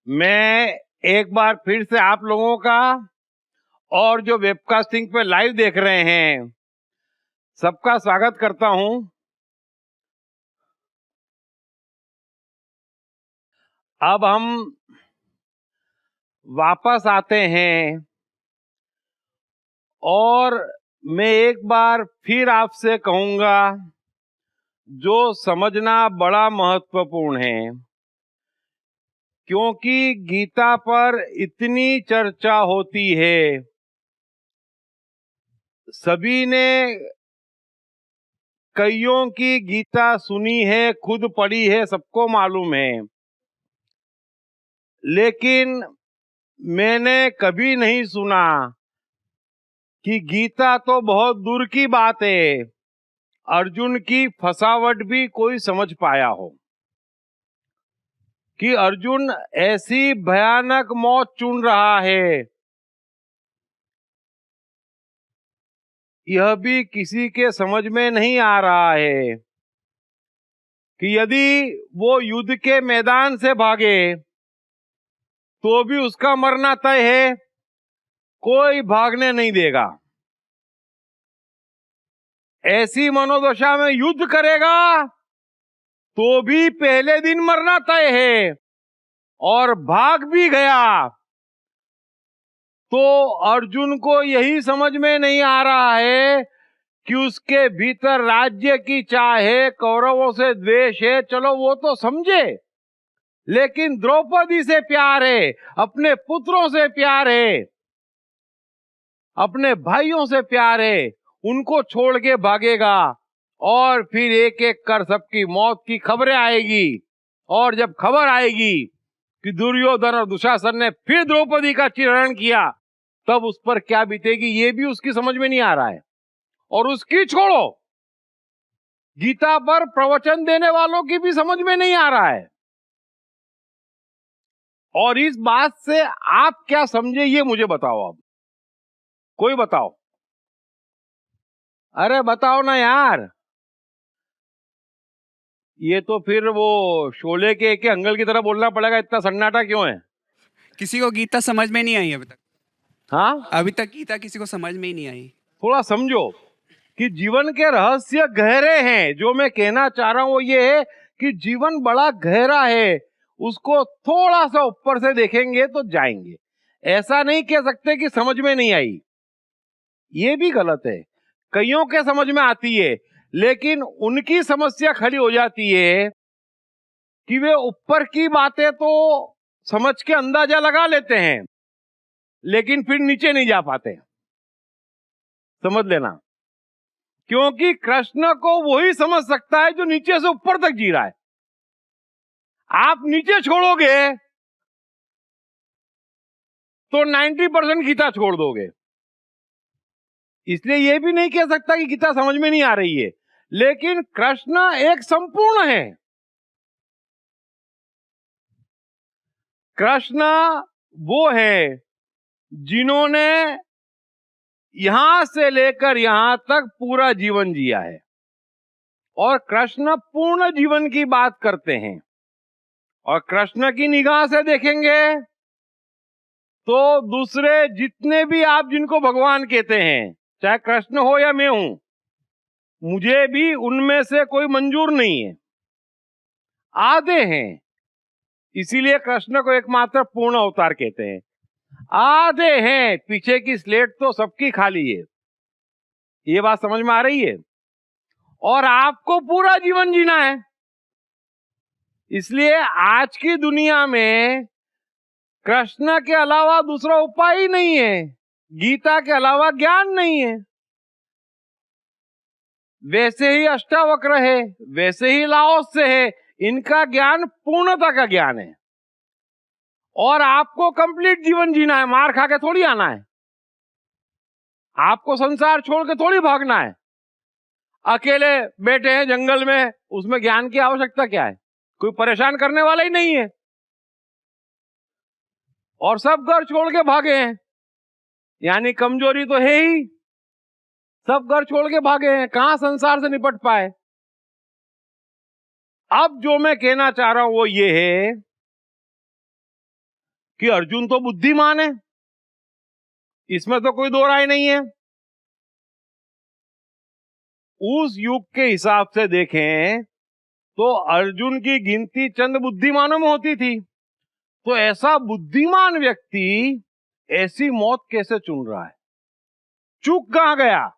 मैं एक बार फिर से आप लोगों का और जो वेबकास्टिंग पे लाइव देख रहे हैं सबका स्वागत करता हूं। अब हम वापस आते हैं और मैं एक बार फिर आपसे कहूंगा, जो समझना बड़ा महत्वपूर्ण है, क्योंकि गीता पर इतनी चर्चा होती है। सभी ने कईयों की गीता सुनी है, खुद पढ़ी है, सबको मालूम है, लेकिन मैंने कभी नहीं सुना कि गीता तो बहुत दूर की बात है, अर्जुन की फसावट भी कोई समझ पाया हो कि अर्जुन ऐसी भयानक मौत चुन रहा है। यह भी किसी के समझ में नहीं आ रहा है कि यदि वो युद्ध के मैदान से भागे तो भी उसका मरना तय है, कोई भागने नहीं देगा। ऐसी मनोदशा में युद्ध करेगा तो भी पहले दिन मरना तय है, और भाग भी गया तो अर्जुन को यही समझ में नहीं आ रहा है कि उसके भीतर राज्य की चाह है, कौरवों से द्वेष है, चलो वो तो समझे, लेकिन द्रौपदी से प्यार है, अपने पुत्रों से प्यार है, अपने भाइयों से प्यार है, उनको छोड़ के भागेगा और फिर एक एक कर सबकी मौत की खबरें आएगी। और जब खबर आएगी कि दुर्योधन और दुशासन ने फिर द्रौपदी का चिरण किया, तब उस पर क्या बीतेगी ये भी उसकी समझ में नहीं आ रहा है। और उसकी छोड़ो, गीता पर प्रवचन देने वालों की भी समझ में नहीं आ रहा है। और इस बात से आप क्या समझे ये मुझे बताओ। अब कोई बताओ, अरे बताओ ना यार। ये तो फिर वो शोले के एक अंगल की तरह बोलना पड़ेगा, इतना सन्नाटा क्यों है? किसी को गीता समझ में नहीं आई अभी तक। हाँ, अभी तक गीता किसी को समझ में ही नहीं आई। थोड़ा समझो कि जीवन के रहस्य गहरे हैं। जो मैं कहना चाह रहा हूं वो ये है कि जीवन बड़ा गहरा है, उसको थोड़ा सा ऊपर से देखेंगे तो जाएंगे। ऐसा नहीं कह सकते कि समझ में नहीं आई, ये भी गलत है। कईयों के समझ में आती है, लेकिन उनकी समस्या खड़ी हो जाती है कि वे ऊपर की बातें तो समझ के अंदाजा लगा लेते हैं, लेकिन फिर नीचे नहीं जा पाते। समझ लेना, क्योंकि कृष्ण को वही समझ सकता है जो नीचे से ऊपर तक जी रहा है। आप नीचे छोड़ोगे तो 90% गीता छोड़ दोगे। इसलिए यह भी नहीं कह सकता कि गीता समझ में नहीं आ रही है, लेकिन कृष्ण एक संपूर्ण है। कृष्ण वो है जिन्होंने यहां से लेकर यहां तक पूरा जीवन जिया है, और कृष्ण पूर्ण जीवन की बात करते हैं। और कृष्ण की निगाह से देखेंगे तो दूसरे जितने भी आप जिनको भगवान कहते हैं, चाहे कृष्ण हो या मैं हूं, मुझे भी उनमें से कोई मंजूर नहीं है, आधे हैं। इसीलिए कृष्ण को एकमात्र पूर्ण अवतार कहते हैं। आधे हैं, पीछे की स्लेट तो सबकी खाली है। ये बात समझ में आ रही है? और आपको पूरा जीवन जीना है, इसलिए आज की दुनिया में कृष्ण के अलावा दूसरा उपाय ही नहीं है, गीता के अलावा ज्ञान नहीं है। वैसे ही अष्टावक्र है, वैसे ही लाओस से है, इनका ज्ञान पूर्णता का ज्ञान है। और आपको कंप्लीट जीवन जीना है, मार खा के थोड़ी आना है। आपको संसार छोड़ के थोड़ी भागना है। अकेले बैठे हैं जंगल में, उसमें ज्ञान की आवश्यकता क्या है? कोई परेशान करने वाला ही नहीं है। और सब घर छोड़ के भागे हैं, यानी कमजोरी तो है ही। सब घर छोड़ के भागे हैं, कहां संसार से निपट पाए। अब जो मैं कहना चाह रहा हूं वो ये है कि अर्जुन तो बुद्धिमान है, इसमें तो कोई दो राय नहीं है। उस युग के हिसाब से देखें तो अर्जुन की गिनती चंद बुद्धिमानों में होती थी। तो ऐसा बुद्धिमान व्यक्ति ऐसी मौत कैसे चुन रहा है? चूक कहां गया?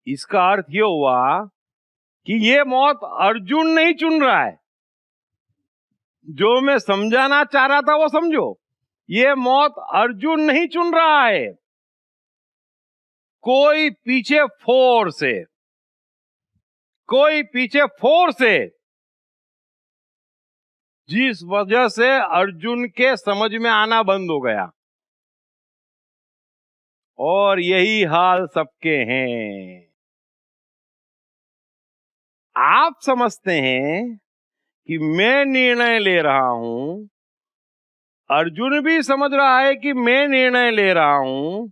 इसका अर्थ यह हुआ कि यह मौत अर्जुन नहीं चुन रहा है। जो मैं समझाना चाह रहा था वो समझो, यह मौत अर्जुन नहीं चुन रहा है, कोई पीछे फोर्स है, कोई पीछे फोर्स है जिस वजह से अर्जुन के समझ में आना बंद हो गया। और यही हाल सबके हैं। आप समझते हैं कि मैं निर्णय ले रहा हूं, अर्जुन भी समझ रहा है कि मैं निर्णय ले रहा हूं,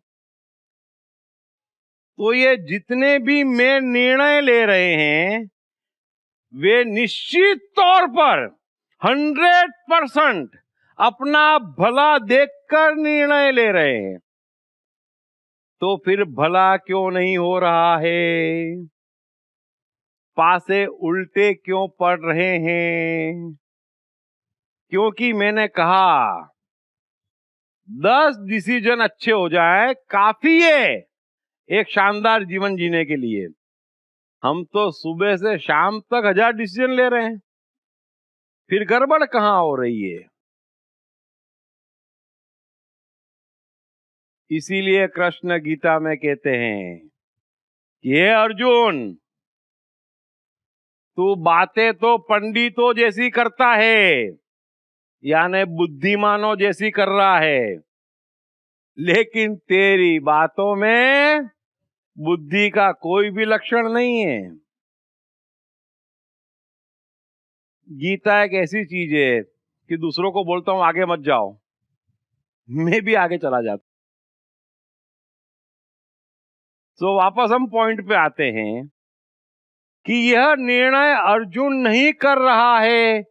तो ये जितने भी मैं निर्णय ले रहे हैं वे निश्चित तौर पर 100% अपना भला देखकर निर्णय ले रहे हैं। तो फिर भला क्यों नहीं हो रहा है? पासे उल्टे क्यों पड़ रहे हैं? क्योंकि मैंने कहा 10 डिसीजन अच्छे हो जाए काफी है एक शानदार जीवन जीने के लिए। हम तो सुबह से शाम तक 1000 डिसीजन ले रहे हैं, फिर गड़बड़ कहां हो रही है? इसीलिए कृष्ण गीता में कहते हैं कि हे अर्जुन, तू बातें तो पंडितों जैसी करता है, यानी बुद्धिमानों जैसी कर रहा है, लेकिन तेरी बातों में बुद्धि का कोई भी लक्षण नहीं है। गीता एक ऐसी चीज है कि दूसरों को बोलता हूं आगे मत जाओ, मैं भी आगे चला जाता। तो वापस हम पॉइंट पे आते हैं कि यह निर्णय अर्जुन नहीं कर रहा है,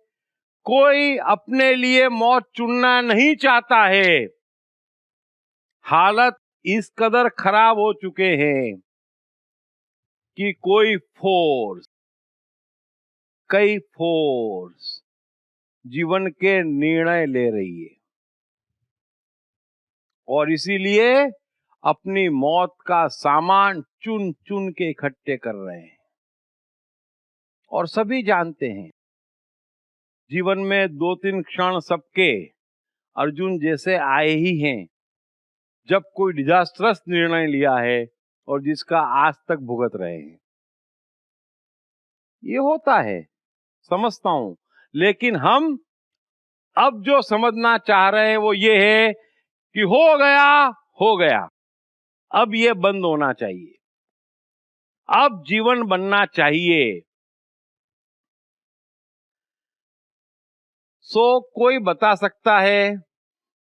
कोई अपने लिए मौत चुनना नहीं चाहता है। हालत इस कदर खराब हो चुके हैं कि कई फोर्स जीवन के निर्णय ले रही है और इसीलिए अपनी मौत का सामान चुन चुन के इकट्ठे कर रहे हैं। और सभी जानते हैं जीवन में 2-3 क्षण सबके अर्जुन जैसे आए ही हैं जब कोई डिजास्टरस निर्णय लिया है और जिसका आज तक भुगत रहे हैं। ये होता है, समझता हूं, लेकिन हम अब जो समझना चाह रहे हैं वो ये है कि हो गया, अब ये बंद होना चाहिए, अब जीवन बनना चाहिए। कोई बता सकता है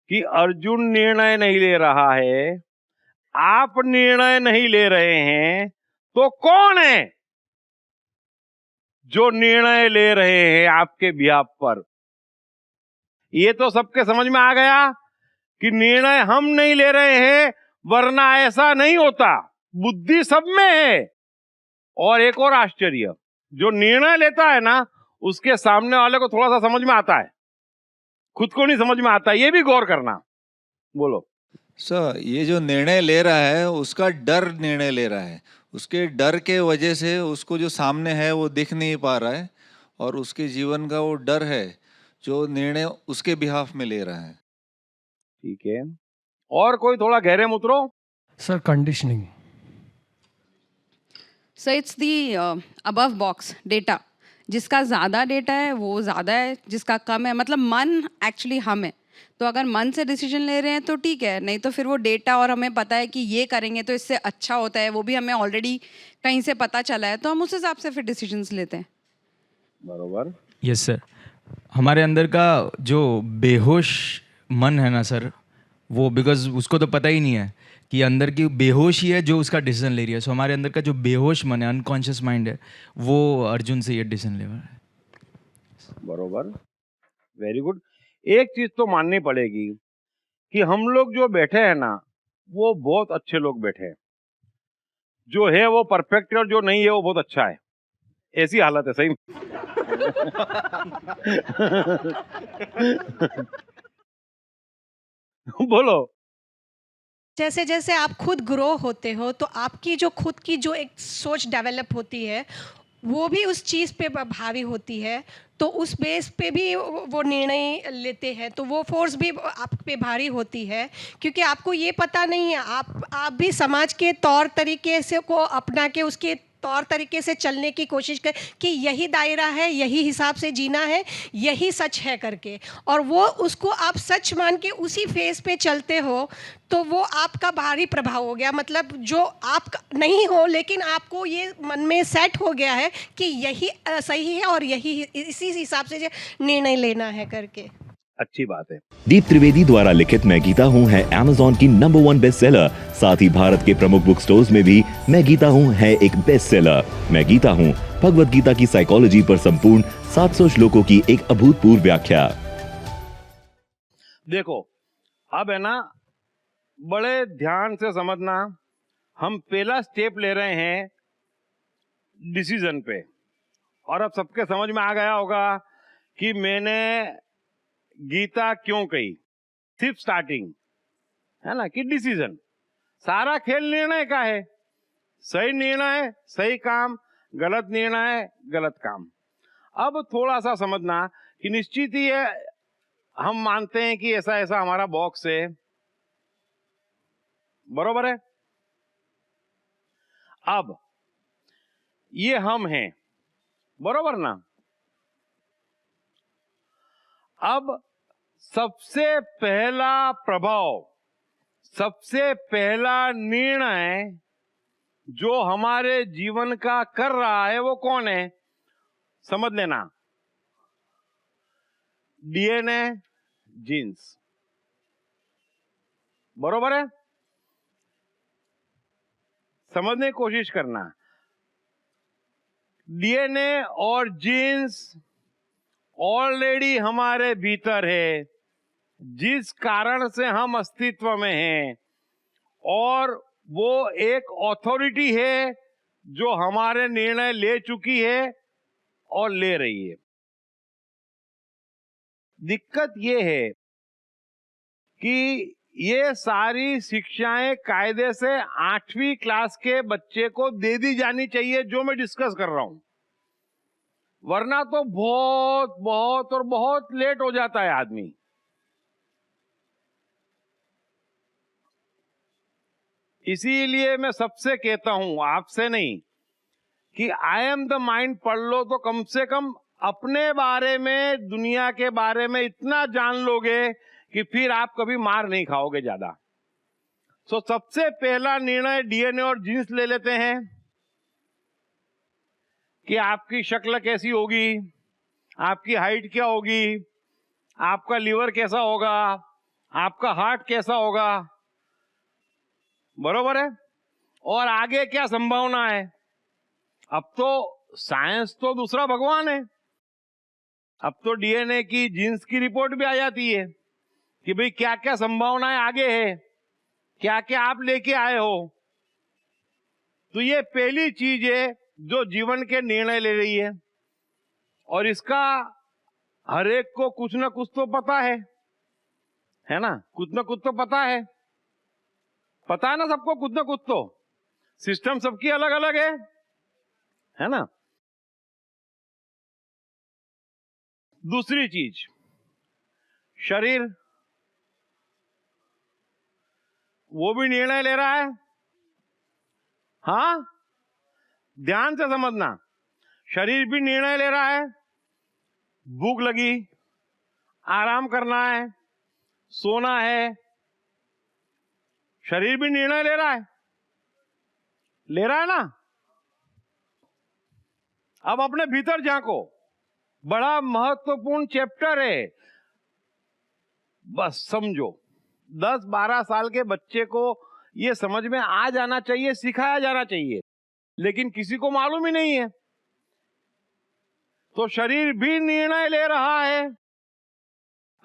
कि अर्जुन निर्णय नहीं ले रहा है, आप निर्णय नहीं ले रहे हैं, तो कौन है जो निर्णय ले रहे हैं आपके बिहाफ पर? ये तो सबके समझ में आ गया कि निर्णय हम नहीं ले रहे हैं, वरना ऐसा नहीं होता। बुद्धि सब में है। और एक और आश्चर्य, जो निर्णय लेता है ना, उसके सामने वाले को थोड़ा सा समझ में आता है, खुद को नहीं समझ में आता। ये भी गौर करना। बोलो सर, ये जो निर्णय ले रहा है उसका डर निर्णय ले रहा है, उसके डर के वजह से उसको जो सामने है वो दिख नहीं पा रहा है और उसके जीवन का वो डर है जो निर्णय उसके बिहाफ में ले रहा है। ठीक है, और कोई थोड़ा गहरे में उतरो। Sir, conditioning. So it's the above box data. जिसका ज़्यादा डेटा है वो ज़्यादा है, जिसका कम है, मतलब मन एक्चुअली हम है। तो अगर मन से डिसीजन ले रहे हैं तो ठीक है, नहीं तो फिर वो डेटा और हमें पता है कि ये करेंगे तो इससे अच्छा होता है, वो भी हमें ऑलरेडी कहीं से पता चला है, तो हम उस हिसाब से फिर डिसीजंस लेते हैं। बरोबर। यस सर, हमारे अंदर का जो बेहोश मन है ना सर, वो बिकॉज उसको तो पता ही नहीं है कि अंदर की बेहोश ही है जो उसका डिसीजन ले रही है। सो हमारे अंदर का जो बेहोश मन है, अनकॉन्शियस माइंड है, वो अर्जुन से ये डिसीजन ले रहा है। बरोबर, वेरी गुड। एक चीज तो माननी पड़ेगी कि हम लोग जो बैठे हैं ना, वो बहुत अच्छे लोग बैठे हैं। जो है वो परफेक्ट है और जो नहीं है वो बहुत अच्छा है। ऐसी हालत है सही में। बोलो। जैसे जैसे आप खुद ग्रो होते हो तो आपकी जो खुद की जो एक सोच डेवलप होती है वो भी उस चीज़ पे भारी होती है, तो उस बेस पे भी वो निर्णय लेते हैं, तो वो फोर्स भी आप पे भारी होती है, क्योंकि आपको ये पता नहीं है, आप भी समाज के तौर तरीके से को अपना के उसके तौर तरीके से चलने की कोशिश कर कि यही दायरा है, यही हिसाब से जीना है, यही सच है करके, और वो उसको आप सच मान के उसी फेस पे चलते हो, तो वो आपका भारी प्रभाव हो गया। मतलब जो आप नहीं हो लेकिन आपको ये मन में सेट हो गया है कि यही सही है और यही इसी हिसाब से निर्णय लेना है करके। अच्छी बात है। दीप त्रिवेदी द्वारा लिखित मैं गीता हूँ है Amazon की नंबर 1 बेस्ट सेलर। साथ ही भारत के प्रमुख बुक स्टोर्स में भी मैं गीता हूँ है एक बेस्ट सेलर। मैं गीता हूँ भगवत गीता की साइकोलॉजी पर संपूर्ण 700 श्लोकों की एक अभूतपूर्व व्याख्या। देखो, अब है ना, बड़े ध्यान से समझना। हम पहला स्टेप ले रहे हैं डिसीजन पे, और अब सबके समझ में आ गया होगा कि मैंने गीता क्यों कही। सिर्फ स्टार्टिंग है ना, कि डिसीजन। सारा खेल निर्णय का है। सही निर्णय सही काम, गलत निर्णय गलत काम। अब थोड़ा सा समझना कि निश्चित ही है, हम मानते हैं कि ऐसा ऐसा हमारा बॉक्स है, बरोबर है। अब ये हम हैं, बरोबर ना। अब सबसे पहला प्रभाव, सबसे पहला निर्णय जो हमारे जीवन का कर रहा है वो कौन है, समझ लेना। डीएनए, जीन्स, बरोबर है। समझने की कोशिश करना। डीएनए और जीन्स ऑलरेडी हमारे भीतर है, जिस कारण से हम अस्तित्व में हैं, और वो एक अथॉरिटी है जो हमारे निर्णय ले चुकी है और ले रही है। दिक्कत ये है कि ये सारी शिक्षाएं कायदे से 8वीं क्लास के बच्चे को दे दी जानी चाहिए, जो मैं डिस्कस कर रहा हूं। वरना तो बहुत बहुत और बहुत लेट हो जाता है आदमी। इसीलिए मैं सबसे कहता हूं, आपसे नहीं, कि आई एम द माइंड पढ़ लो तो कम से कम अपने बारे में, दुनिया के बारे में इतना जान लोगे कि फिर आप कभी मार नहीं खाओगे ज्यादा। सो सबसे पहला निर्णय डीएनए और जीन्स ले लेते हैं कि आपकी शक्ल कैसी होगी, आपकी हाइट क्या होगी, आपका लीवर कैसा होगा, आपका हार्ट कैसा होगा, बरोबर है। और आगे क्या संभावना है। अब तो साइंस तो दूसरा भगवान है। अब तो डीएनए की, जीन्स की रिपोर्ट भी आ जाती है कि भाई क्या क्या संभावनाएं आगे है, क्या क्या आप लेके आए हो। तो ये पहली चीज है जो जीवन के निर्णय ले रही है, और इसका हर एक को कुछ ना कुछ तो पता है ना, कुछ ना कुछ तो पता है ना सबको, कुछ ना कुछ तो। सिस्टम सबकी अलग अलग है ना। दूसरी चीज, शरीर, वो भी निर्णय ले रहा है। हाँ, ध्यान से समझना, शरीर भी निर्णय ले रहा है। भूख लगी, आराम करना है, सोना है, शरीर भी निर्णय ले रहा है ना। अब अपने भीतर झांको, बड़ा महत्वपूर्ण चैप्टर है। बस समझो, 10-12 साल के बच्चे को ये समझ में आ जाना चाहिए, सिखाया जाना चाहिए, लेकिन किसी को मालूम ही नहीं है। तो शरीर भी निर्णय ले रहा है।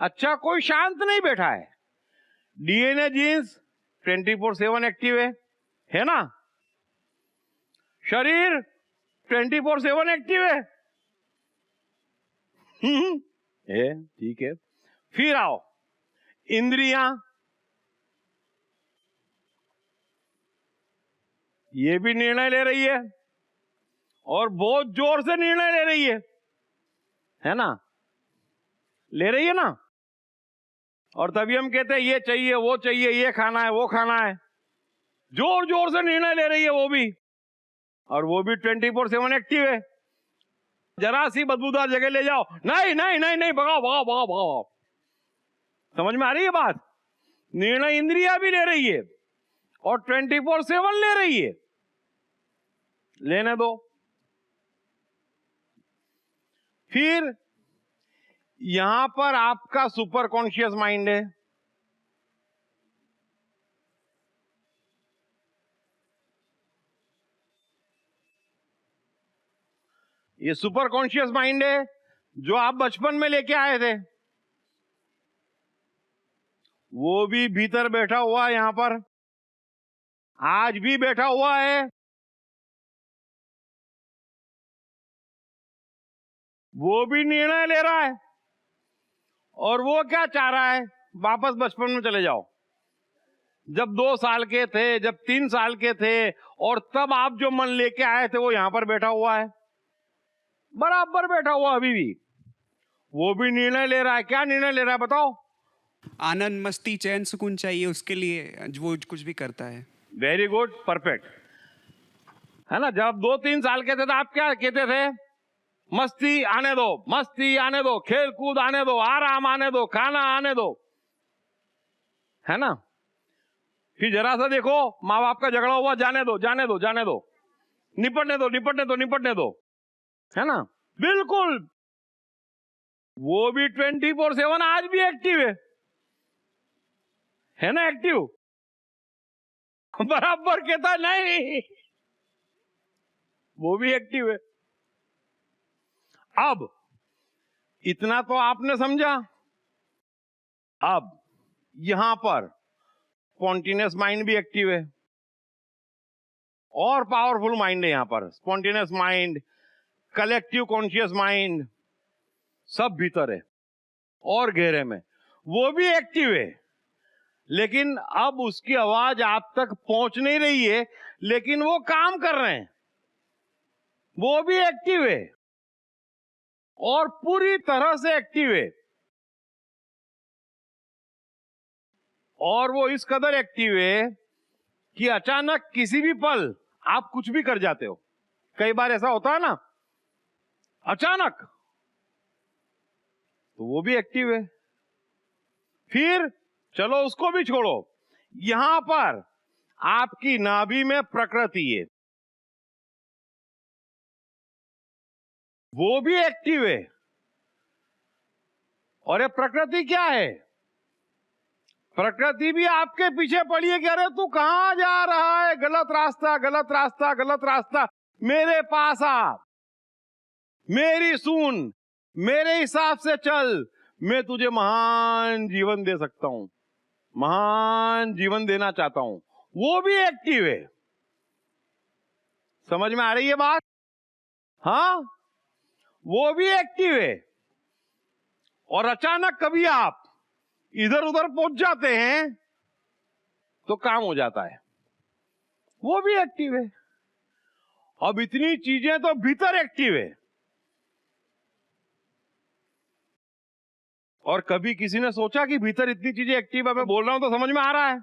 अच्छा, कोई शांत नहीं बैठा है। डीएनए जीन्स 24/7 एक्टिव है ना? शरीर 24/7 एक्टिव है। ठीक है। फिर आओ इंद्रियां, ये भी निर्णय ले रही है और बहुत जोर से निर्णय ले रही है ना? ले रही है ना? और तभी हम कहते हैं ये चाहिए, वो चाहिए, ये खाना है, वो खाना है। जोर जोर से निर्णय ले रही है वो भी, और वो भी 24/7 एक्टिव है। जरा सी बदबूदार जगह ले जाओ, नहीं नहीं नहीं नहीं, भगाओ भगाओ भगाओ भगाओ। समझ में आ रही है बात? निर्णय इंद्रिया भी ले रही है और 24/7 ले रही है। लेने दो। फिर यहां पर आपका सुपर कॉन्शियस माइंड है। ये सुपर कॉन्शियस माइंड है जो आप बचपन में लेके आए थे, वो भी भीतर बैठा हुआ है, यहां पर आज भी बैठा हुआ है। वो भी निर्णय ले रहा है और वो क्या चाह रहा है? वापस बचपन में चले जाओ, जब 2 साल के थे, जब 3 साल के थे, और तब आप जो मन लेके आए थे वो यहां पर बैठा हुआ है, बराबर बैठा हुआ अभी भी। वो भी निर्णय ले रहा है। क्या निर्णय ले रहा है बताओ? आनंद, मस्ती, चैन, सुकून चाहिए उसके लिए वो कुछ भी करता है। वेरी गुड, परफेक्ट, है ना? जब 2-3 साल के थे तो आप क्या कहते थे? मस्ती आने दो, मस्ती आने दो, खेल कूद आने दो, आराम आने दो, खाना आने दो, है ना? फिर जरा सा देखो, माँ बाप का झगड़ा हुआ, जाने दो जाने दो जाने दो, निपटने दो निपटने दो निपटने दो, है ना? बिल्कुल। वो भी 24/7 आज भी एक्टिव है ना? एक्टिव बराबर कहता नहीं, वो भी एक्टिव है। अब इतना तो आपने समझा। अब यहां पर स्पॉन्टेनियस माइंड भी एक्टिव है और पावरफुल माइंड है। यहां पर spontaneous mind, collective conscious mind, सब भीतर है और गहरे में वो भी एक्टिव है। लेकिन अब उसकी आवाज आप तक पहुंच नहीं रही है, लेकिन वो काम कर रहे हैं। वो भी एक्टिव है और पूरी तरह से एक्टिव है। और वो इस कदर एक्टिव है कि अचानक किसी भी पल आप कुछ भी कर जाते हो। कई बार ऐसा होता है ना, अचानक, तो वो भी एक्टिव है। फिर चलो उसको भी छोड़ो, यहां पर आपकी नाभि में प्रकृति है, वो भी एक्टिव है। और ये प्रकृति क्या है? प्रकृति भी आपके पीछे पड़ी है कि अरे तू कहां जा रहा है, गलत रास्ता गलत रास्ता गलत रास्ता, मेरे पास आ, मेरी सुन, मेरे हिसाब से चल, मैं तुझे महान जीवन दे सकता हूं, महान जीवन देना चाहता हूं। वो भी एक्टिव है। समझ में आ रही है बात? हाँ, वो भी एक्टिव है। और अचानक कभी आप इधर उधर पहुंच जाते हैं तो काम हो जाता है, वो भी एक्टिव है। अब इतनी चीजें तो भीतर एक्टिव है। और कभी किसी ने सोचा कि भीतर इतनी चीजें एक्टिव है? मैं बोल रहा हूं तो समझ में आ रहा है।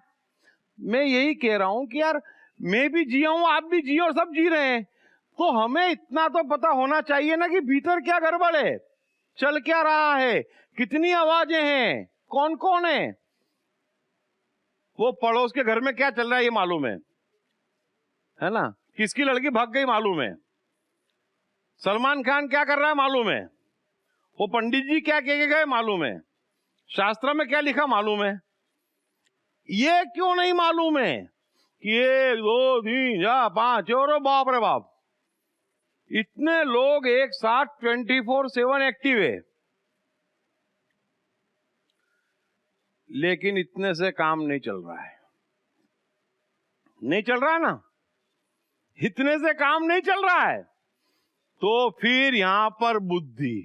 मैं यही कह रहा हूं कि यार मैं भी जिया हूं, आप भी जिए और सब जी रहे हैं, तो हमें इतना तो पता होना चाहिए ना कि भीतर क्या गड़बड़ है, चल क्या रहा है, कितनी आवाजें हैं, कौन कौन है, वो पड़ोस के घर में क्या चल रहा है ये मालूम है ना? किसकी लड़की भाग गई मालूम है, सलमान खान क्या कर रहा है मालूम है, वो पंडित जी क्या कह के गए मालूम है, शास्त्र में क्या लिखा मालूम है। ये क्यों नहीं मालूम है कि 1 2 3 4 5, और बाप रे बाप, इतने लोग एक साथ 24/7 एक्टिव है। लेकिन इतने से काम नहीं चल रहा है, नहीं चल रहा है ना, इतने से काम नहीं चल रहा है। तो फिर यहां पर बुद्धि,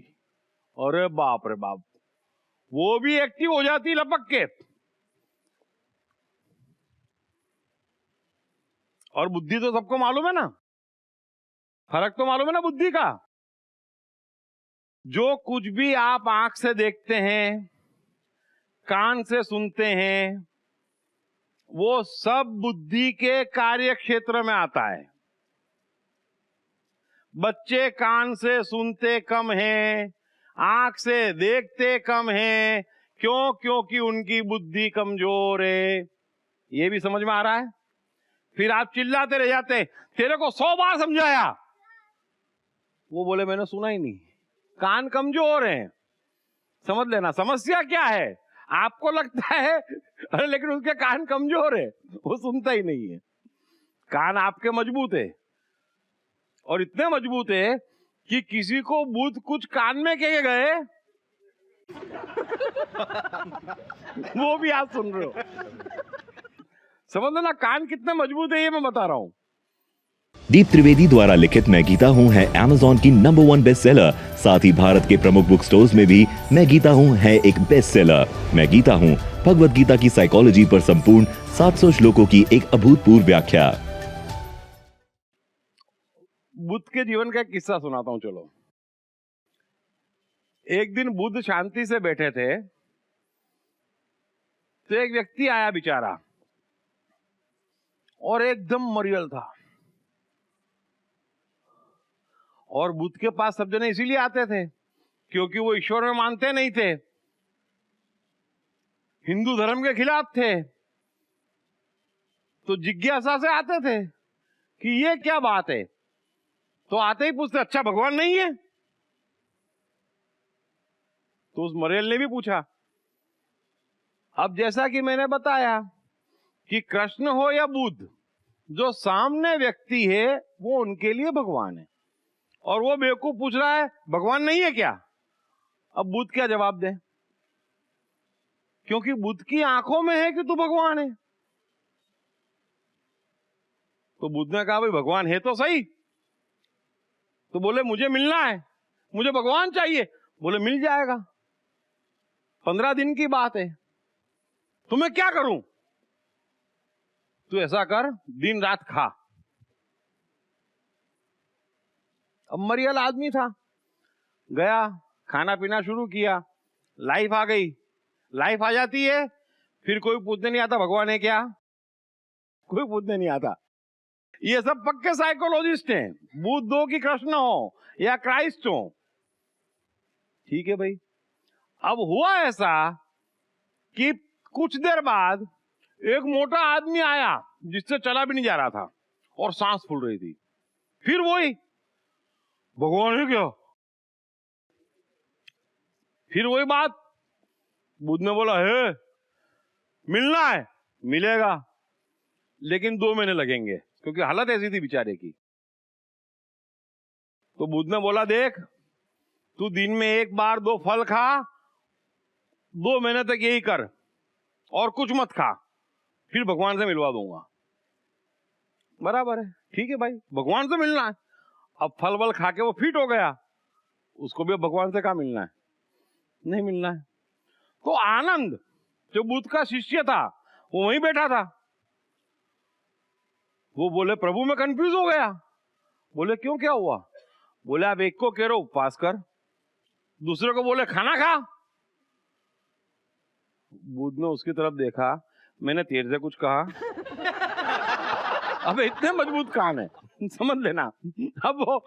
अरे बाप रे बाप, वो भी एक्टिव हो जाती लपक के। और बुद्धि तो सबको मालूम है ना, फर्क तो मालूम है ना बुद्धि का। जो कुछ भी आप आंख से देखते हैं, कान से सुनते हैं, वो सब बुद्धि के कार्य क्षेत्र में आता है। बच्चे कान से सुनते कम हैं, आंख से देखते कम हैं। क्यों? क्योंकि उनकी बुद्धि कमजोर है। ये भी समझ में आ रहा है? फिर आप चिल्लाते रह जाते, तेरे को 100 बार समझाया, वो बोले मैंने सुना ही नहीं, कान कमजोर हैं। समझ लेना समस्या क्या है। आपको लगता है अरे लेकिन उसके कान कमजोर है, वो सुनता ही नहीं है। कान आपके मजबूत है, और इतने मजबूत है कि किसी को बुद्ध कुछ कान में कह गए वो भी आप सुन रहे हो। समझ लेना कान कितने मजबूत है, ये मैं बता रहा हूं। दीप त्रिवेदी द्वारा लिखित मैं गीता हूँ है Amazon की नंबर 1 बेस्ट सेलर। साथ ही भारत के प्रमुख बुक स्टोर्स में भी मैं गीता हूँ है एक बेस्ट सेलर। मैं गीता हूँ भगवत गीता की साइकोलॉजी पर संपूर्ण 700 श्लोकों की एक अभूतपूर्व व्याख्या। बुद्ध के जीवन का एक किस्सा सुनाता हूं, चलो। एक दिन बुद्ध शांति से बैठे थे, तो एक व्यक्ति आया बेचारा, और एकदम मरियल था। और बुद्ध के पास सब जने इसीलिए आते थे क्योंकि वो ईश्वर में मानते नहीं थे, हिंदू धर्म के खिलाफ थे। तो जिज्ञासा से आते थे कि ये क्या बात है। तो आते ही पूछते, अच्छा भगवान नहीं है? तो उस मरेल ने भी पूछा। अब जैसा कि मैंने बताया कि कृष्ण हो या बुद्ध, जो सामने व्यक्ति है वो उनके लिए भगवान है। और वो बेवकूफ पूछ रहा है भगवान नहीं है क्या? अब बुद्ध क्या जवाब दे? क्योंकि बुद्ध की आंखों में है कि तू भगवान है। तो बुद्ध ने कहा भाई भगवान है तो सही। तो बोले मुझे मिलना है, मुझे भगवान चाहिए। बोले मिल जाएगा, 15 दिन की बात है। तुम्हें क्या करूं? तू ऐसा कर, दिन रात खा। अब मरियल आदमी था, गया खाना पीना शुरू किया, लाइफ आ गई। लाइफ आ जाती है, फिर कोई पूछने नहीं आता भगवान है क्या, कोई पूछने नहीं आता। ये सब पक्के साइकोलॉजिस्ट हैं, बुद्ध हो कि कृष्ण हो या क्राइस्ट हो। ठीक है भाई। अब हुआ ऐसा कि कुछ देर बाद एक मोटा आदमी आया जिससे चला भी नहीं जा रहा था और सांस फूल रही थी। फिर वही भगवान है क्या? फिर वही बात। बुद्ध ने बोला है मिलना है, मिलेगा, लेकिन 2 महीने लगेंगे, क्योंकि हालत ऐसी थी बेचारे की। तो बुद्ध ने बोला देख, तू दिन में 1 बार 2 फल खा, 2 महीने तक यही कर और कुछ मत खा, फिर भगवान से मिलवा दूंगा। बराबर है, ठीक है भाई, भगवान से मिलना है। अब फल वल खा के वो फिट हो गया, उसको भी भगवान से कहाँ मिलना है? नहीं मिलना है। तो आनंद जो बुद्ध का शिष्य था वो वहीं बैठा था। वो बोले प्रभु मैं कंफ्यूज हो गया। बोले क्यों, क्या हुआ? बोले आप एक को कह रहे हो उपवास कर, दूसरे को बोले खाना खा। बुद्ध ने उसकी तरफ देखा, मैंने तेरे से कुछ कहा? अब इतने मजबूत कान है, समझ लेना। अब वो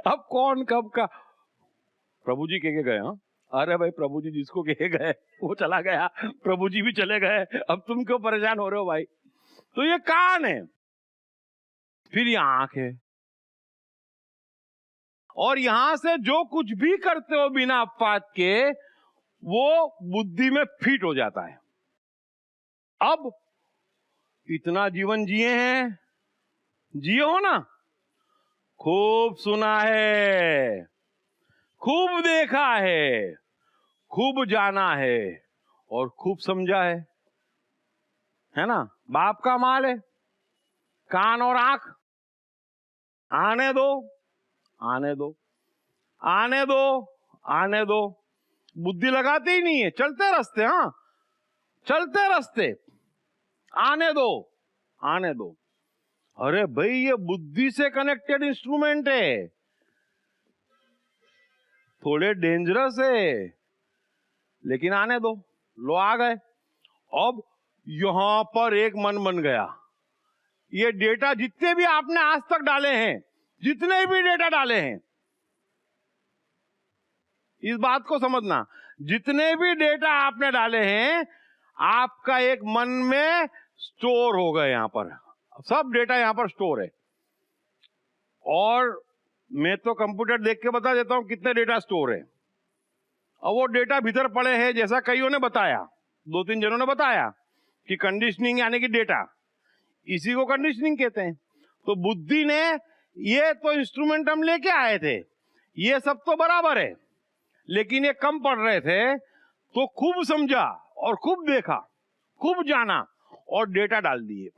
अब कौन कब का प्रभु जी कह के गए। हाँ अरे भाई, प्रभु जी जिसको कहे गए वो चला गया, प्रभु जी भी चले गए, अब तुम क्यों परेशान हो रहे हो भाई? तो ये कान है, फिर ये आंख है, और यहां से जो कुछ भी करते हो बिना अपवाद के वो बुद्धि में फिट हो जाता है। अब इतना जीवन जिए हैं, जिए हो ना, खूब सुना है, खूब देखा है, खूब जाना है, और खूब समझा है ना। बाप का माल है कान और आंख, आने दो आने दो आने दो आने दो। बुद्धि लगाते ही नहीं है, चलते रास्ते, हाँ चलते रास्ते, आने दो आने दो। अरे भाई ये बुद्धि से कनेक्टेड इंस्ट्रूमेंट है, थोड़े डेंजरस है, लेकिन आने दो। लो आ गए। अब यहां पर एक मन बन गया। ये डेटा जितने भी आपने आज तक डाले हैं, जितने भी डेटा डाले हैं, इस बात को समझना, जितने भी डेटा आपने डाले हैं आपका एक मन में स्टोर हो गए। यहां पर सब डेटा यहां पर स्टोर है। और मैं तो कंप्यूटर देख के बता देता हूं कितने डेटा स्टोर है। और वो डेटा भीतर पड़े हैं, जैसा कईयों ने बताया, 2-3 जनों ने बताया कि कंडीशनिंग यानी कि डेटा, इसी को कंडीशनिंग कहते हैं। तो बुद्धि ने, ये तो इंस्ट्रूमेंट हम लेके आए थे, ये सब तो बराबर है, लेकिन ये कम पढ़ रहे थे, तो खूब समझा और खूब देखा, खूब जाना और डेटा डाल दिए।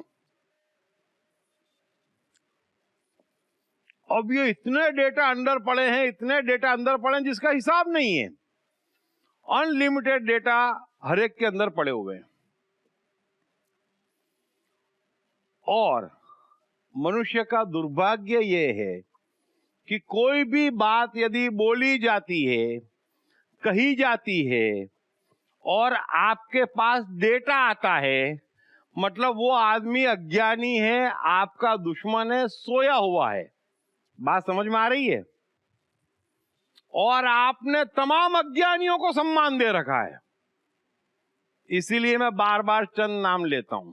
अब ये इतने डेटा अंदर पड़े हैं, इतने डेटा अंदर पड़े हैं जिसका हिसाब नहीं है। अनलिमिटेड डेटा हर एक के अंदर पड़े हुए हैं। और मनुष्य का दुर्भाग्य ये है कि कोई भी बात यदि बोली जाती है, कही जाती है और आपके पास डेटा आता है, मतलब वो आदमी अज्ञानी है, आपका दुश्मन है, सोया हुआ है। बात समझ में आ रही है? और आपने तमाम अज्ञानियों को सम्मान दे रखा है। इसीलिए मैं बार बार चंद नाम लेता हूं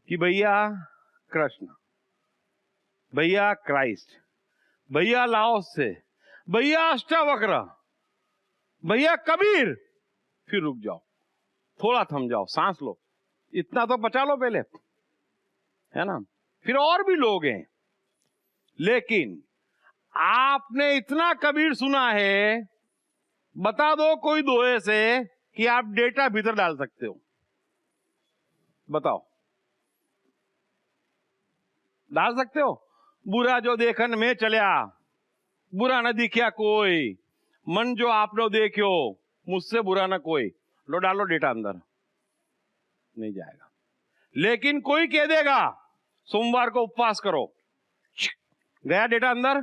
कि भैया कृष्ण, भैया क्राइस्ट, भैया लाओस से, भैया अष्टावक्र, भैया कबीर। फिर रुक जाओ, थोड़ा थम जाओ, सांस लो, इतना तो बचा लो पहले, है ना। फिर और भी लोग हैं, लेकिन आपने इतना कबीर सुना है, बता दो कोई दोहे से कि आप डेटा भीतर डाल सकते हो, बताओ, डाल सकते हो? बुरा जो देखन में चलिया, बुरा न दिखिया कोई, मन जो आपने देखियो, मुझसे बुरा ना कोई। लो डालो डेटा अंदर, नहीं जाएगा। लेकिन कोई कह देगा सोमवार को उपवास करो, गया डेटा अंदर।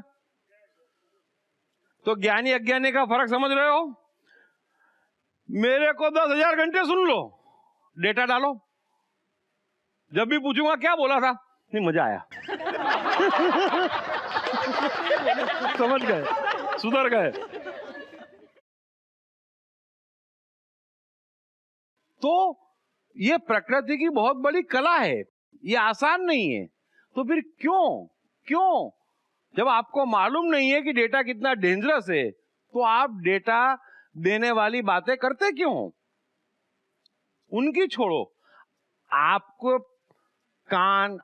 तो ज्ञानी अज्ञानी का फर्क समझ रहे हो? मेरे को 10,000 घंटे सुन लो, डेटा डालो, जब भी पूछूंगा क्या बोला था, नहीं मजा आया। समझ गए, सुधर गए। तो ये प्रकृति की बहुत बड़ी कला है, ये आसान नहीं है। तो फिर क्यों जब आपको मालूम नहीं है कि डेटा कितना डेंजरस है, तो आप डेटा देने वाली बातें करते क्यों? उनकी छोड़ो, आपको कान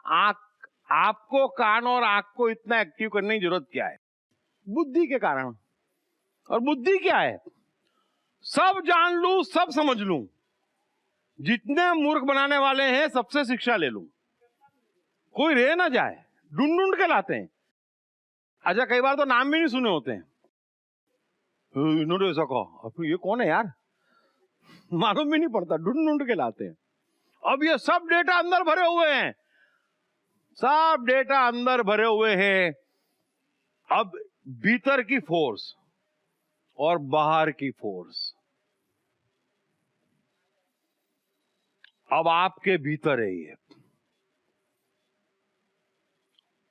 और आंख को इतना एक्टिव करने की जरूरत क्या है? बुद्धि के कारण। और बुद्धि क्या है? सब जान लूं, सब समझ लूं, जितने मूर्ख बनाने वाले हैं सबसे शिक्षा ले लूं, कोई रह ना जाए, ढूंढ ढूंढ के लाते हैं। अच्छा, कई बार तो नाम भी नहीं सुने होते हैं, इन्होंने ऐसा कहा, ये कौन है यार, मालूम भी नहीं पड़ता, ढूंढ ढूंढ के लाते हैं। अब ये सब डेटा अंदर भरे हुए हैं, सब डेटा अंदर भरे हुए हैं। अब भीतर की फोर्स और बाहर की फोर्स, अब आपके भीतर है ये,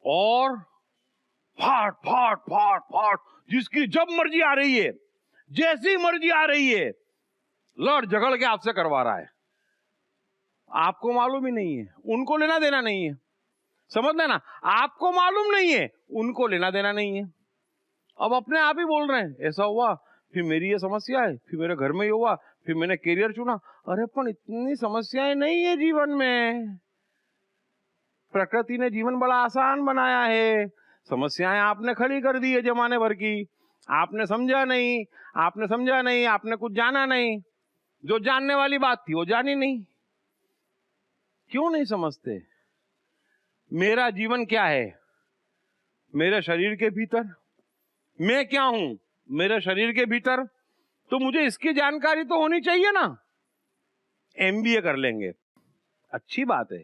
और फाट फाट फाट फाट जिसकी जब मर्जी आ रही है, जैसी मर्जी आ रही है, लड़ झगड़ के आपसे करवा रहा है। आपको मालूम ही नहीं है, उनको लेना देना नहीं है, समझ लेना। आपको मालूम नहीं है, उनको लेना देना नहीं है। अब अपने आप ही बोल रहे हैं ऐसा हुआ, फिर मेरी ये समस्या है, फिर मेरे घर में ये हुआ, फिर मैंने कैरियर चुना। अरे पण इतनी समस्याएं नहीं है जीवन में, प्रकृति ने जीवन बड़ा आसान बनाया है। समस्याएं आपने खड़ी कर दी है जमाने भर की, आपने समझा नहीं, आपने कुछ जाना नहीं। जो जानने वाली बात थी वो जानी नहीं। क्यों नहीं समझते? मेरा जीवन क्या है? मेरे शरीर के भीतर। मैं क्या हूं मेरे शरीर के भीतर? तो मुझे इसकी जानकारी तो होनी चाहिए ना। एमबीए कर लेंगे, अच्छी बात है,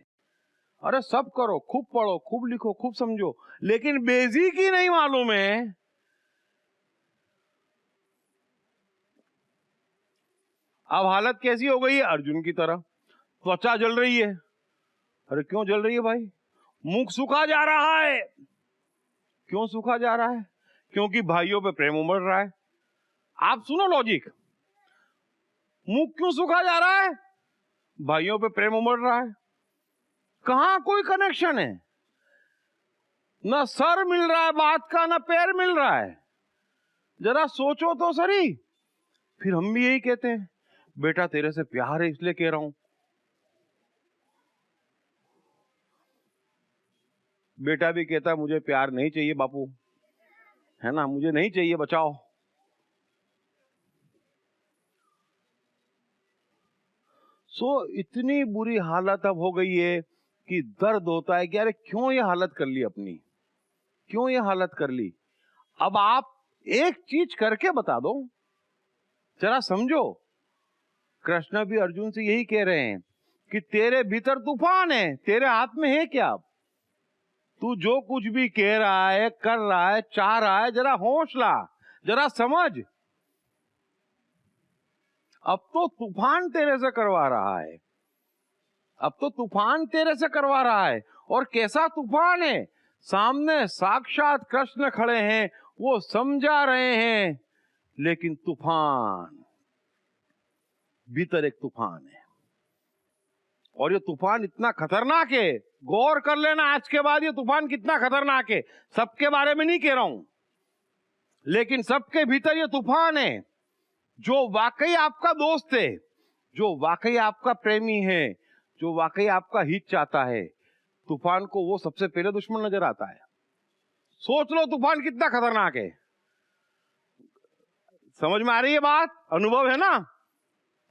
अरे सब करो, खूब पढ़ो, खूब लिखो, खूब समझो, लेकिन बेसिक ही नहीं मालूम है। अब हालत कैसी हो गई है? अर्जुन की तरह। त्वचा जल रही है। अरे क्यों जल रही है भाई? मुख सूखा जा रहा है। क्यों सूखा जा रहा है? क्योंकि भाइयों पे प्रेम उमड़ रहा है। आप सुनो लॉजिक। मुख क्यों सूखा जा रहा है? भाइयों पे प्रेम उमड़ रहा है। कहां कोई कनेक्शन है? ना सर मिल रहा है बात का, ना पैर मिल रहा है। जरा सोचो तो सही। फिर हम भी यही कहते हैं, बेटा तेरे से प्यार है इसलिए कह रहा हूं। बेटा भी कहता है मुझे प्यार नहीं चाहिए बापू, है ना, मुझे नहीं चाहिए, बचाओ। इतनी बुरी हालत अब हो गई है कि दर्द होता है कि अरे क्यों ये हालत कर ली अपनी, क्यों ये हालत कर ली। अब आप एक चीज करके बता दो, जरा समझो। कृष्ण भी अर्जुन से यही कह रहे हैं कि तेरे भीतर तूफान है, तेरे हाथ में है क्या? तू जो कुछ भी कह रहा है, कर रहा है, चाह रहा है, जरा होश ला, जरा समझ। अब तो तूफान तेरे से करवा रहा है, अब तो तूफान तेरे से करवा रहा है। और कैसा तूफान है? सामने साक्षात कृष्ण खड़े हैं, वो समझा रहे हैं, लेकिन तूफान, भीतर एक तूफान है। और ये तूफान इतना खतरनाक है, गौर कर लेना आज के बाद ये तूफान कितना खतरनाक है। सबके बारे में नहीं कह रहा हूं, लेकिन सबके भीतर ये तूफान है। जो वाकई आपका दोस्त है, जो वाकई आपका प्रेमी है, जो वाकई आपका हित चाहता है, तूफान को वो सबसे पहले दुश्मन नजर आता है। सोच लो तूफान कितना खतरनाक है। समझ में आ रही है बात? अनुभव है ना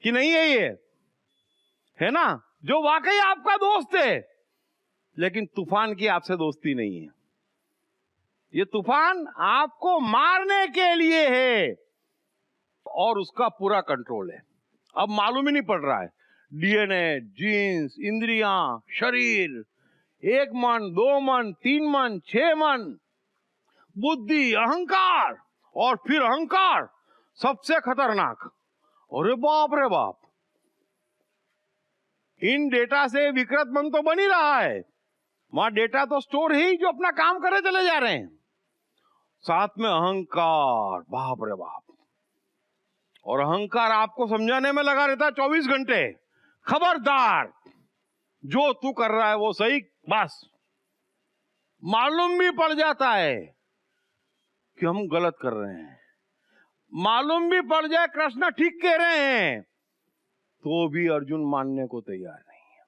कि नहीं है? ये है ना, जो वाकई आपका दोस्त है, लेकिन तूफान की आपसे दोस्ती नहीं है। ये तूफान आपको मारने के लिए है और उसका पूरा कंट्रोल है। अब मालूम ही नहीं पड़ रहा है। डीएनए, जीन्स, इंद्रियां, शरीर, 1 मन, 2 मन, 3 मन, 6 मन, बुद्धि, अहंकार, और फिर अहंकार सबसे खतरनाक। अरे बाप रे बाप, इन डेटा से विकृत मन तो बन ही रहा है। वहां डेटा तो स्टोर ही जो अपना काम करे चले जा रहे हैं। साथ में अहंकार, बाप रे बाप। और अहंकार आपको समझाने में लगा रहता है 24 घंटे। खबरदार, जो तू कर रहा है वो सही, बस। मालूम भी पड़ जाता है कि हम गलत कर रहे हैं, मालूम भी पड़ जाए कृष्ण ठीक कह रहे हैं, तो भी अर्जुन मानने को तैयार नहीं है।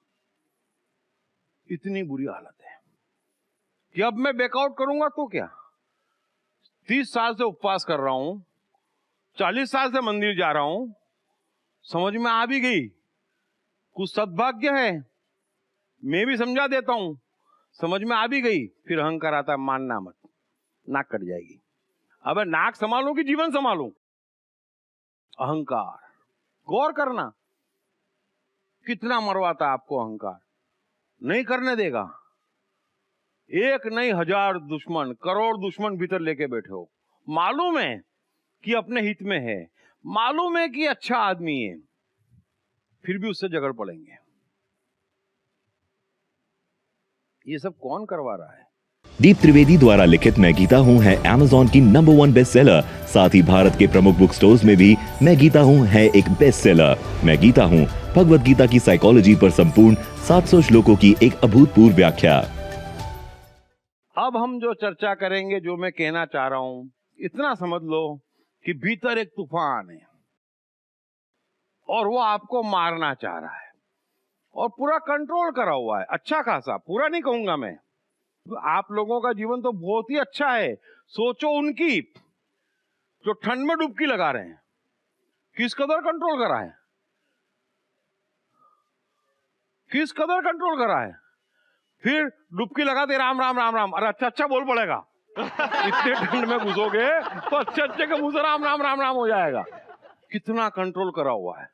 इतनी बुरी हालत है कि अब मैं बैकआउट करूंगा तो क्या? 30 साल से उपवास कर रहा हूं, 40 साल से मंदिर जा रहा हूं, समझ में आ भी गई, कुछ सद्भाग्य है, मैं भी समझा देता हूं, समझ में आ भी गई, फिर अहंकार आता है, मानना मत, नाक कट जाएगी। अब नाक संभालूं कि जीवन संभालूं? अहंकार, गौर करना कितना मरवाता आपको अहंकार। नहीं करने देगा। एक नहीं 1000 दुश्मन, करोड़ दुश्मन भीतर लेके बैठे हो। मालूम है कि अपने हित में है, मालूम है कि अच्छा आदमी है, फिर भी उससे झगड़ पड़ेंगे। ये सब कौन करवा रहा है? दीप त्रिवेदी द्वारा लिखित मैं गीता हूँ है Amazon की नंबर 1 बेस्ट सेलर। साथ ही भारत के प्रमुख बुक स्टोर्स में भी मैं गीता हूँ है एक बेस्ट सेलर। मैं गीता हूँ भगवत गीता की साइकोलॉजी पर संपूर्ण 700 श्लोकों की एक अभूतपूर्व व्याख्या। अब हम जो चर्चा करेंगे, जो मैं कहना चाह रहा हूं, इतना समझ लो कि भीतर एक तूफान है और वो आपको मारना चाह रहा है और पूरा कंट्रोल करा हुआ है। अच्छा खासा, पूरा नहीं कहूंगा मैं, आप लोगों का जीवन तो बहुत ही अच्छा है। सोचो उनकी जो ठंड में डुबकी लगा रहे हैं, किस कदर कंट्रोल करा है। किस कदर कंट्रोल करा है। फिर डुबकी लगाते राम राम राम राम, अरे अच्छा अच्छा बोल पड़ेगा इतने ठंड में घुसोगे तो अच्छे अच्छे के मुंह से राम राम राम राम हो जाएगा। कितना कंट्रोल करा हुआ है।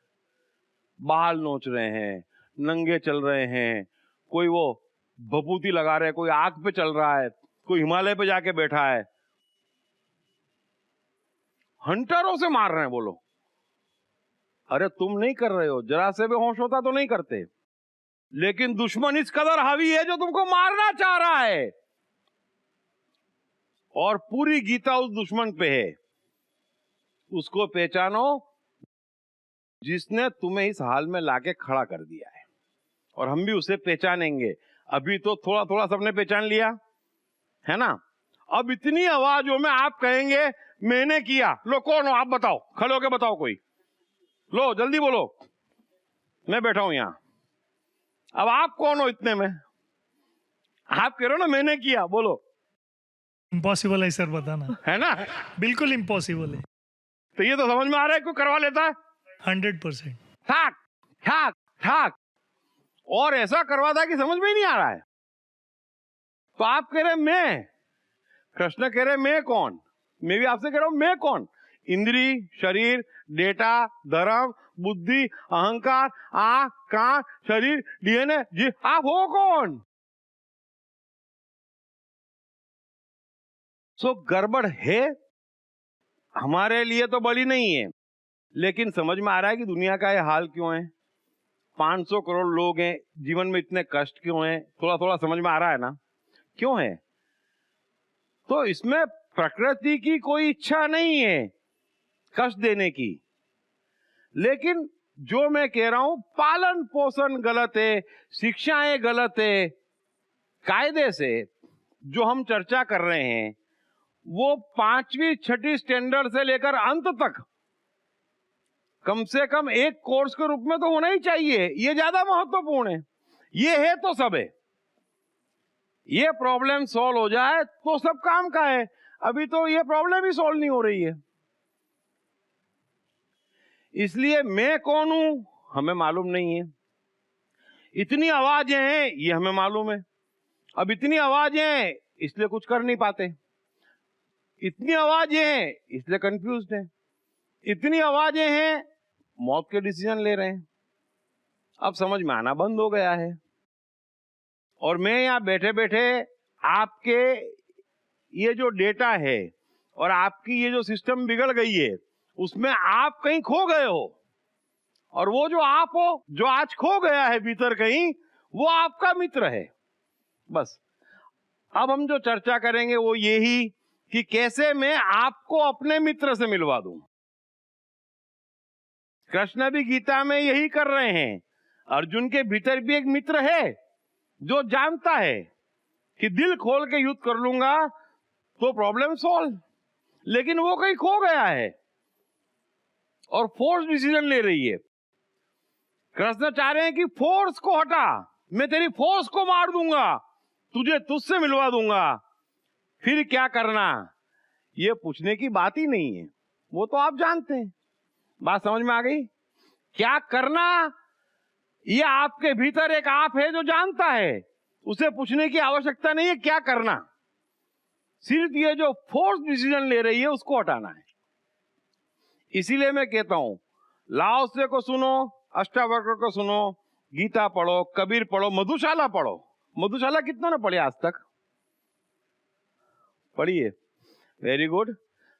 बाल नोच रहे हैं, नंगे चल रहे हैं, कोई वो भभूति लगा रहे हैं, कोई आग पे चल रहा है, कोई हिमालय पे जाके बैठा है, हंटरों से मार रहे हैं। बोलो अरे तुम नहीं कर रहे हो, जरा से भी होश होता तो नहीं करते, लेकिन दुश्मन इस कदर हावी है जो तुमको मारना चाह रहा है, और पूरी गीता उस दुश्मन पे है। उसको पहचानो जिसने तुम्हें इस हाल में लाके खड़ा कर दिया है, और हम भी उसे पहचानेंगे। अभी तो थोड़ा थोड़ा सबने पहचान लिया है ना। अब इतनी आवाजों में आप कहेंगे मैंने किया। लो कौन हो आप बताओ, खड़े होके बताओ कोई, लो जल्दी बोलो, मैं बैठा हूं यहां। अब आप कौन हो इतने में? आप कह रहे हो ना मैंने किया, बोलो। इम्पॉसिबल है सर बताना, है ना। बिल्कुल इम्पॉसिबल है। तो ये तो समझ में आ रहा है क्यों करवा लेता है। 100%। ठाक ठाक ठाक, और ऐसा करवाता है कि समझ में ही नहीं आ रहा है। तो आप कह रहे मैं, कृष्ण कह रहे मैं कौन, मैं भी आपसे कह रहा हूं मैं कौन। इंद्री, शरीर, डेटा, धर्म, बुद्धि, अहंकार, आंख, कान, शरीर, डीएनए, जी आप हो कौन? सो गड़बड़ है, हमारे लिए तो बड़ी नहीं है, लेकिन समझ में आ रहा है कि दुनिया का ये हाल क्यों है। 500 करोड़ लोग हैं, जीवन में इतने कष्ट क्यों हैं, थोड़ा थोड़ा समझ में आ रहा है ना क्यों है। तो इसमें प्रकृति की कोई इच्छा नहीं है कष्ट देने की, लेकिन जो मैं कह रहा हूं पालन पोषण गलत है, शिक्षाएं गलत है। कायदे से जो हम चर्चा कर रहे हैं वो 5वीं 6ठी स्टैंडर्ड से लेकर अंत तक कम से कम एक कोर्स के रूप में तो होना ही चाहिए। ये ज्यादा महत्वपूर्ण है। ये है तो सब है, ये प्रॉब्लम सॉल्व हो जाए तो सब काम का है। अभी तो ये प्रॉब्लम ही सॉल्व नहीं हो रही है। इसलिए मैं कौन हूं हमें मालूम नहीं है। इतनी आवाजें हैं ये हमें मालूम है। अब इतनी आवाजें हैं इसलिए कुछ कर नहीं पाते, इतनी आवाजें हैं इसलिए कंफ्यूज्ड हैं, इतनी आवाजें हैं मौत के डिसीजन ले रहे हैं। अब समझ में आना बंद हो गया है। और मैं यहां बैठे बैठे आपके ये जो डेटा है और आपकी ये जो सिस्टम बिगड़ गई है उसमें आप कहीं खो गए हो, और वो जो आप हो जो आज खो गया है भीतर कहीं, वो आपका मित्र है। बस अब हम जो चर्चा करेंगे वो यही कि कैसे मैं आपको अपने मित्र से मिलवा दूं। कृष्ण भी गीता में यही कर रहे हैं। अर्जुन के भीतर भी एक मित्र है जो जानता है कि दिल खोल के युद्ध कर लूंगा तो प्रॉब्लम सॉल्व, लेकिन वो कहीं खो गया है और फोर्स डिसीजन ले रही है। कृष्ण चाह रहे हैं कि फोर्स को हटा, मैं तेरी फोर्स को मार दूंगा, तुझे तुझसे मिलवा दूंगा, फिर क्या करना, ये पूछने की बात ही नहीं है, वो तो आप जानते हैं। बात समझ में आ गई? क्या करना ये आपके भीतर एक आप है जो जानता है, उसे पूछने की आवश्यकता नहीं है क्या करना। सिर्फ ये जो फोर्स डिसीजन ले रही है उसको हटाना है। इसीलिए मैं कहता हूं लाओ से को सुनो, अष्टावक्र को सुनो, गीता पढ़ो, कबीर पढ़ो, मधुशाला पढ़ो। मधुशाला कितना ने पढ़ी आज तक? पढ़िए, वेरी गुड,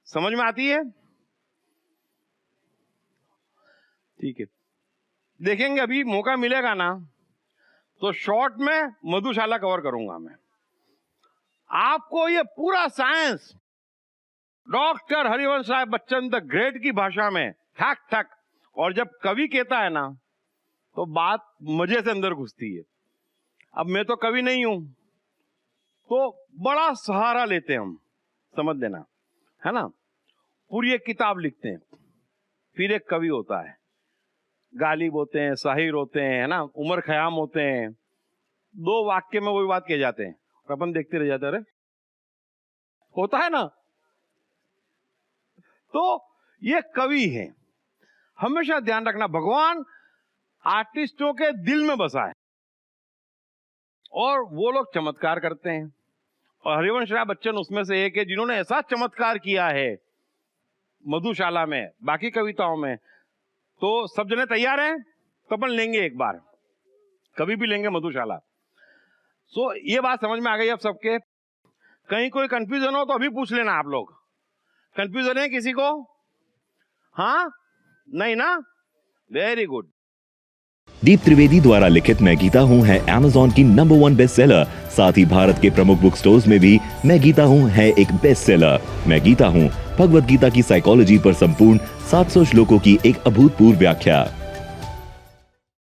समझ में आती है? ठीक है, देखेंगे अभी मौका मिलेगा ना तो शॉर्ट में मधुशाला कवर करूंगा मैं। आपको ये पूरा science doctor Harivansh Rai Bachchan the great की भाषा में ठक ठक, और जब कवि कहता है ना तो बात मजे से अंदर घुसती है। अब मैं तो कवि नहीं हूं तो बड़ा सहारा लेते हैं हम, समझ लेना, है ना। पूरी एक किताब लिखते हैं, फिर एक कवि होता है, गालिब होते हैं, साहिर होते हैं, है ना, उमर खयाम होते हैं, 2 वाक्य में वही बात कह जाते हैं और अपन देखते रह जाते हैं। अरे होता है ना। तो ये कवि है। हमेशा ध्यान रखना भगवान आर्टिस्टों के दिल में बसा है। और वो लोग चमत्कार करते हैं, और हरिवंश राय बच्चन उसमें से एक है जिन्होंने ऐसा चमत्कार किया है मधुशाला में, बाकी कविताओं में। तो सब जने तैयार हैं? तो अपन लेंगे, एक बार कभी भी लेंगे मधुशाला। सो ये बात समझ में आ गई अब सबके? कहीं कोई कंफ्यूजन हो तो अभी पूछ लेना आप लोग। कंफ्यूजन है किसी को? हाँ, नहीं ना? Very good. दीप त्रिवेदी द्वारा लिखित मैं गीता हूँ है Amazon की नंबर 1 बेस्टसेलर। साथ ही भारत के प्रमुख बुक स्टोर्स में भी मैं गीता हूँ है एक बेस्टसेलर। मैं गीता हूँ भगवत गीता की साइकोलॉजी पर संपूर्ण 700 श्लोकों की एक अभूतपूर्व व्याख्या।